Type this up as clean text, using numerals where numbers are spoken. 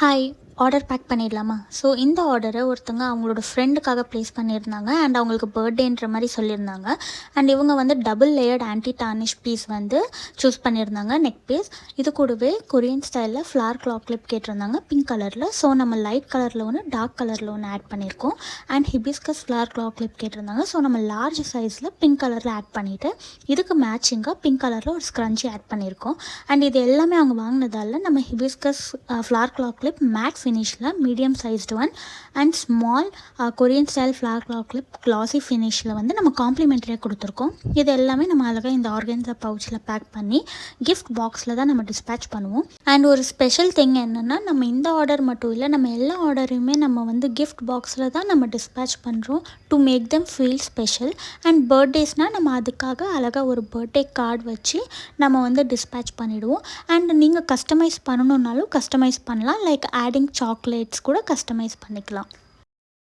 Hi. Order back பண்ணிடலாமா? So இந்த ஆர்டரை ஒருத்தங்க அவங்களோட ஃப்ரெண்டுக்காக ப்ளேஸ் பண்ணியிருந்தாங்க. அண்ட் அவங்களுக்கு பர்த்டேன்ற மாதிரி சொல்லியிருந்தாங்க. அண்ட் இவங்க வந்து double layered anti tarnish piece வந்து சூஸ் பண்ணியிருந்தாங்க, நெக் பீஸ். இது கூடவே கொரியன் ஸ்டைலில் ஃப்ளார் கிளாக் கிளிப் கேட்டிருந்தாங்க, பிங்க் கலரில். ஸோ நம்ம லைட் கலரில் ஒன்று, டார்க் கலரில் ஒன்று ஆட் பண்ணியிருக்கோம். And hibiscus flower claw clip கேட்டிருந்தாங்க. ஸோ நம்ம லார்ஜ் சைஸில் பிங்க் கலரில் ஆட் பண்ணிவிட்டு இதுக்கு மேட்சிங்காக பிங்க் கலரில் ஒரு ஸ்க்ரன்ச்சி ஆட் பண்ணியிருக்கோம். அண்ட் இது எல்லாமே அவங்க வாங்கினதால நம்ம hibiscus flower claw clip matte ஃபினிஷில் medium sized one and small Korean style flower claw clip classy ஃபினிஷில் வந்து நம்ம காம்ப்ளிமெண்ட்ரியாக கொடுத்துருக்கோம். இது எல்லாமே நம்ம அழகாக இந்த ஆர்கன்ஸா பவுச்சில் பேக் பண்ணி கிஃப்ட் பாக்ஸில் தான் நம்ம டிஸ்பேச் பண்ணுவோம். அண்ட் ஒரு ஸ்பெஷல் திங் என்னென்னா, நம்ம இந்த ஆர்டர் மட்டும் இல்லை, நம்ம எல்லா ஆர்டரையுமே நம்ம வந்து கிஃப்ட் பாக்ஸில் தான் நம்ம டிஸ்பேச் பண்ணுறோம் to make them feel special. And பர்த்டேஸ்னால் நம்ம அதுக்காக அழகாக ஒரு பர்த்டே கார்டு வச்சு நம்ம வந்து டிஸ்பேச் பண்ணிவிடுவோம். அண்ட் நீங்கள் கஸ்டமைஸ் பண்ணணுன்னாலும் கஸ்டமைஸ் பண்ணலாம், லைக் ஆடிங் சாக்லேட்ஸ் கூட கஸ்டமைஸ் பண்ணிக்கலாம்.